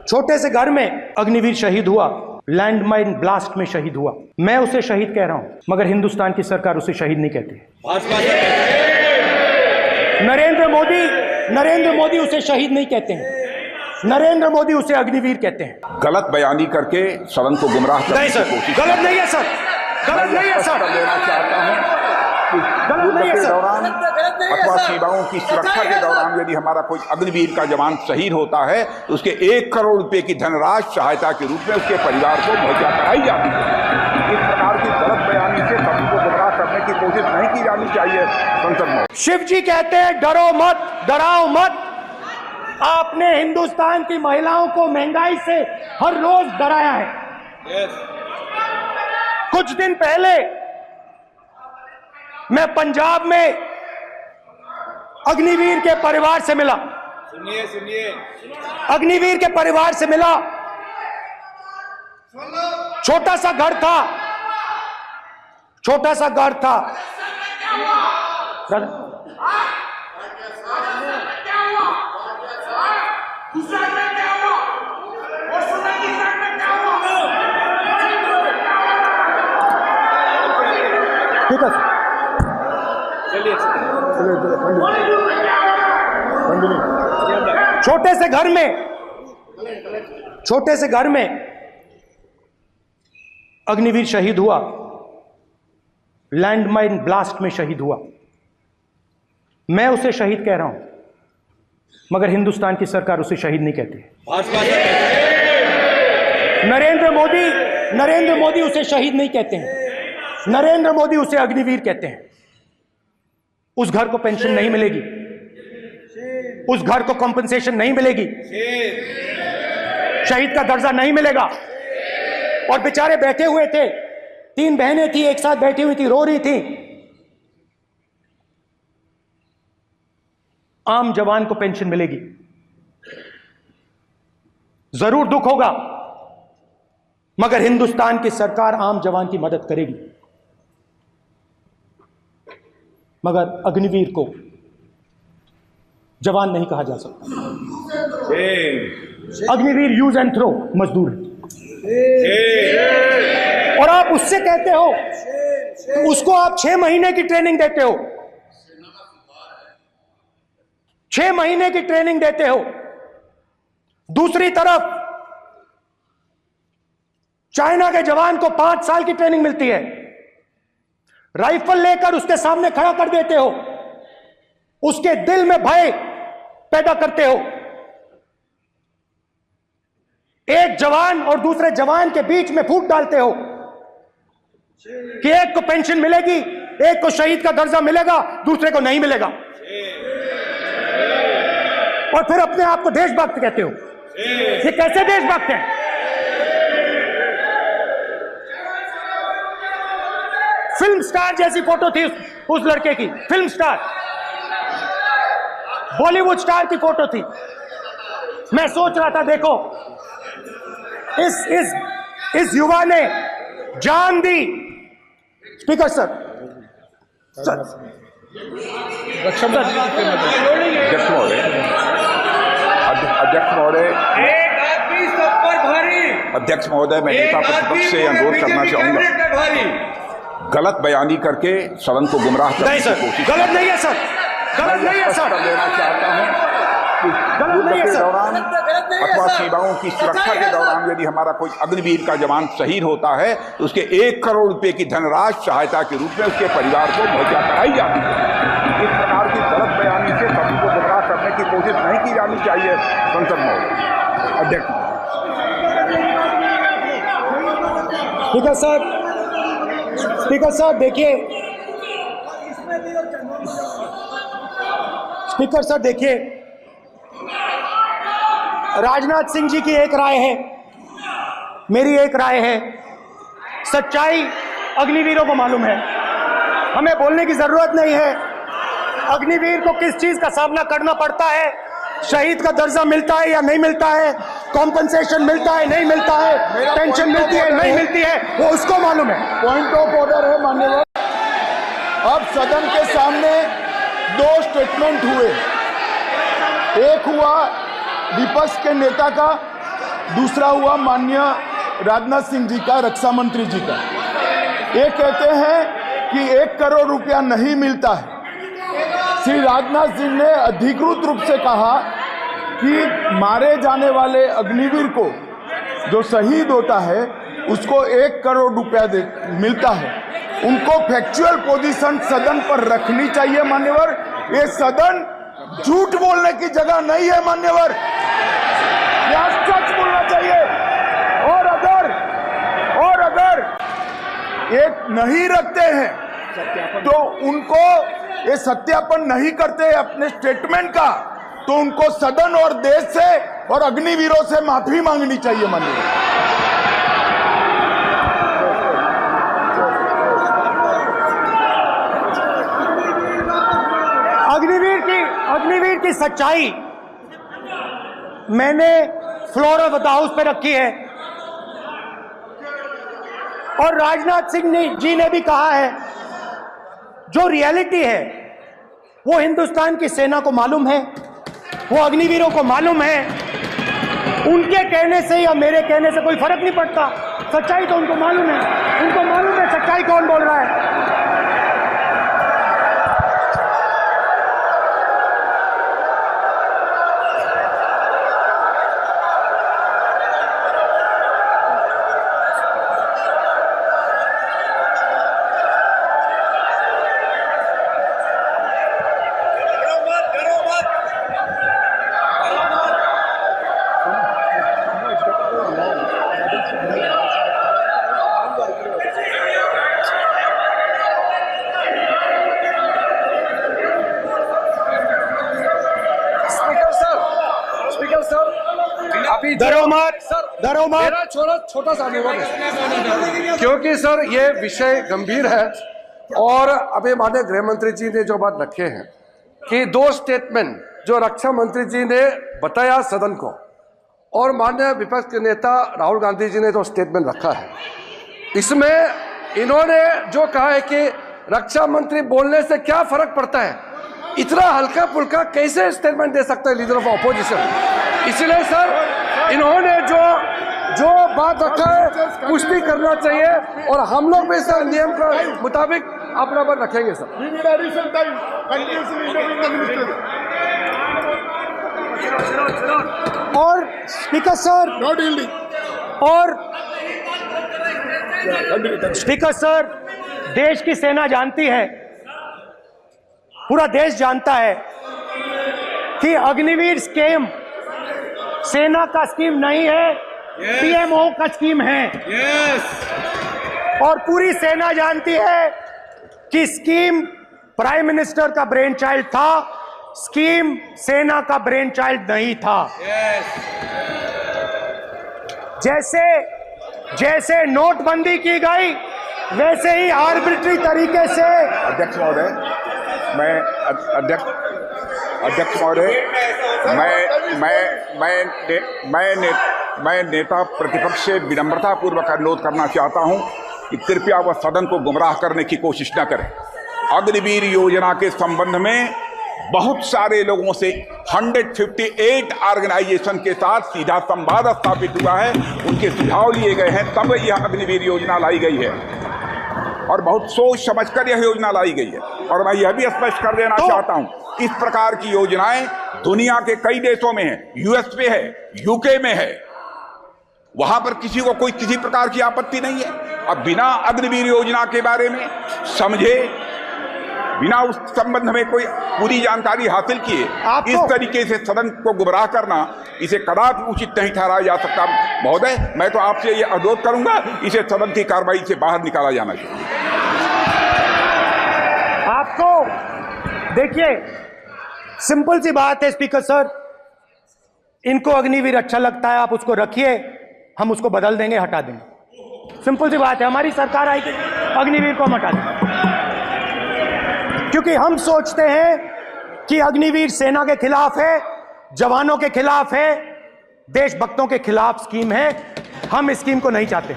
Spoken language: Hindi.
छोटे से घर में अग्निवीर शहीद हुआ, लैंडमाइन ब्लास्ट में शहीद हुआ। मैं उसे शहीद कह रहा हूं, मगर हिंदुस्तान की सरकार उसे शहीद नहीं कहती। नरेंद्र मोदी उसे शहीद नहीं कहते हैं। नरेंद्र मोदी उसे अग्निवीर कहते हैं। गलत बयानी करके सदन को गुमराह करने की कोशिश। गलत नहीं है सर, गलत नहीं है सर, लेना चाहता हूं गलत नहीं है के सर। दौरान अथवा सीमाओं की सुरक्षा के दौरान यदि हमारा कोई अग्निवीर का जवान शहीद होता है तो उसके 1 करोड़ रुपए की धनराशि सहायता के रूप में उसके परिवार को मुहैया कराई जाती है। इस प्रकार की गलत बयानी से सभी को गुमराह करने की कोशिश नहीं की जानी चाहिए संसद में। शिव जी कहते हैं डरो मत, डराओ मत। आपने हिंदुस्तान की महिलाओं को महंगाई से हर रोज डराया है। कुछ दिन पहले मैं पंजाब में अग्निवीर के परिवार से मिला। सुनिए अग्निवीर के परिवार से मिला। छोटा सा घर था, छोटा सा घर था। ठीक है, छोटे से घर में अग्निवीर शहीद हुआ, लैंडमाइन ब्लास्ट में शहीद हुआ। मैं उसे शहीद कह रहा हूं, मगर हिंदुस्तान की सरकार उसे शहीद नहीं कहती। नरेंद्र मोदी उसे शहीद नहीं कहते हैं। नरेंद्र मोदी उसे अग्निवीर कहते हैं। उस घर को पेंशन नहीं मिलेगी, उस घर को कॉम्पनसेशन नहीं मिलेगी, शहीद का दर्जा नहीं मिलेगा। और बेचारे बैठे हुए थे, 3 बहनें थी, एक साथ बैठी हुई थी, रो रही थी। आम जवान को पेंशन मिलेगी, जरूर दुख होगा, मगर हिंदुस्तान की सरकार आम जवान की मदद करेगी। मगर अग्निवीर को जवान नहीं कहा जा सकता। अग्निवीर यूज एंड थ्रो मजदूर है। और आप उससे कहते हो, उसको आप 6 महीने की ट्रेनिंग देते हो, 6 महीने की ट्रेनिंग देते हो। दूसरी तरफ चाइना के जवान को 5 साल की ट्रेनिंग मिलती है। राइफल लेकर उसके सामने खड़ा कर देते हो, उसके दिल में भय पैदा करते हो। एक जवान और दूसरे जवान के बीच में फूट डालते हो कि एक को पेंशन मिलेगी, एक को शहीद का दर्जा मिलेगा, दूसरे को नहीं मिलेगा। और फिर अपने आप को देशभक्त कहते हो। ये कैसे देशभक्त हैं? फिल्म स्टार जैसी फोटो थी उस लड़के की, फिल्म स्टार, बॉलीवुड स्टार की फोटो थी। मैं सोच रहा था, देखो इस युवा ने जान दी। स्पीकर सर, अध्यक्ष महोदय, मैं नेता प्रतिपक्ष से अनुरोध करना चाहूंगा, गलत बयानी करके सदन को गुमराह करने की कोशिश। गलत नहीं है सर, गलत नहीं है सर, लेना चाहता हूं गलत नहीं है के सर। दौरान अथवा सीमाओं की सुरक्षा के दौरान यदि हमारा कोई अग्निवीर का जवान शहीद होता है तो उसके 1 करोड़ रुपए की धनराशि सहायता के रूप में उसके परिवार को मुहैया कराई जाती है। इस प्रकार की गलत बयानी से सभी को गुमराह करने की कोशिश नहीं की जानी चाहिए संसद में। अध्यक्ष स्पीकर सर, स्पीकर साहब देखिए, स्पीकर साहब देखिए, राजनाथ सिंह जी की एक राय है, मेरी एक राय है। सच्चाई अग्निवीरों को मालूम है, हमें बोलने की जरूरत नहीं है। अग्निवीर को किस चीज का सामना करना पड़ता है, शहीद का दर्जा मिलता है या नहीं मिलता है, कॉम्पनसेशन मिलता है नहीं मिलता है, पेंशन मिलती है नहीं मिलती है, वो उसको मालूम है। पॉइंट ऑफ ऑर्डर है माननीय। अब सदन के सामने 2 स्टेटमेंट हुए, एक हुआ विपक्ष के नेता का दूसरा हुआ माननीय राजनाथ सिंह जी का, रक्षा मंत्री जी का। ये कहते हैं कि 1 करोड़ रुपया नहीं मिलता है। श्री राजनाथ सिंह ने अधिकृत रूप से कहा कि मारे जाने वाले अग्निवीर को, जो शहीद होता है, उसको 1 करोड़ रुपया मिलता है। उनको फैक्चुअल पोजीशन सदन पर रखनी चाहिए मान्यवर। ये सदन झूठ बोलने की जगह नहीं है मान्यवर, यह सच बोलना चाहिए। और अगर ये नहीं रखते हैं तो उनको, ये सत्यापन नहीं करते अपने स्टेटमेंट का, तो उनको सदन और देश से और अग्निवीरों से माफी मांगनी चाहिए माननीय। अग्निवीर की सच्चाई मैंने फ्लोर ऑफ द हाउस पे रखी है, और राजनाथ सिंह जी ने भी कहा है, जो रियलिटी है वो हिंदुस्तान की सेना को मालूम है, वो अग्निवीरों को मालूम है। उनके कहने से या मेरे कहने से कोई फर्क नहीं पड़ता, सच्चाई तो उनको मालूम है। उनको मालूम है सच्चाई कौन बोल रहा है। मेरा छोटा सा अनुरोध है, क्योंकि सर ये विषय गंभीर है, और अभी माननीय गृह मंत्री जी ने जो बात रखे हैं कि 2 स्टेटमेंट जो रक्षा मंत्री जी ने बताया सदन को, और माननीय विपक्ष के नेता राहुल गांधी जी ने जो स्टेटमेंट रखा है, इसमें इन्होंने जो कहा है कि रक्षा मंत्री बोलने से क्या फर्क पड़ता है, इतना हल्का फुल्का कैसे स्टेटमेंट दे सकता है लीडर ऑफ ऑपोजिशन। इसलिए सर इन्होंने जो बात रखा है पुष्टि करना चाहिए, और हम लोग भी सर नियम के मुताबिक अपना बात रखेंगे सर। और स्पीकर सर, स्पीकर सर, देश की सेना जानती है, पूरा देश जानता है कि अग्निवीर स्कीम सेना का स्कीम नहीं है, पीएमओ का स्कीम है। और पूरी सेना जानती है कि स्कीम प्राइम मिनिस्टर का ब्रेन चाइल्ड था, स्कीम सेना का ब्रेन चाइल्ड नहीं था। जैसे नोटबंदी की गई, वैसे ही आर्बिट्री तरीके से। अध्यक्ष महोदय, मैं नेता प्रतिपक्ष से विनम्रता पूर्वक अनुरोध करना चाहता हूं कि कृपया वह सदन को गुमराह करने की कोशिश न करें। अग्निवीर योजना के संबंध में बहुत सारे लोगों से 158 ऑर्गेनाइजेशन के साथ सीधा संवाद स्थापित हुआ है, उनके सुझाव लिए गए हैं, तब यह अग्निवीर योजना लाई गई है, और बहुत सोच समझकर यह योजना लाई गई है। और मैं यह भी स्पष्ट कर देना चाहता हूं, इस प्रकार की योजनाएं दुनिया के कई देशों में है, यूएस में है, यूके में है, वहां पर किसी को कोई किसी प्रकार की आपत्ति नहीं है। अब बिना अग्निवीर योजना के बारे में समझे, बिना उस संबंध में कोई पूरी जानकारी हासिल किए इस तरीके से सदन को गुमराह करना, इसे कदापि उचित नहीं ठहराया जा सकता। महोदय, मैं तो आपसे ये अनुरोध करूंगा, इसे सदन की कार्रवाई से बाहर निकाला जाना चाहिए। आपको देखिए, सिंपल सी बात है स्पीकर सर, इनको अग्निवीर अच्छा लगता है, आप उसको रखिए, हम उसको बदल देंगे, हटा देंगे। सिंपल सी बात है, हमारी सरकार आएगी, अग्निवीर को हम हटा देंगे, क्योंकि हम सोचते हैं कि अग्निवीर सेना के खिलाफ है, जवानों के खिलाफ है, देशभक्तों के खिलाफ स्कीम है। हम इस स्कीम को नहीं चाहते।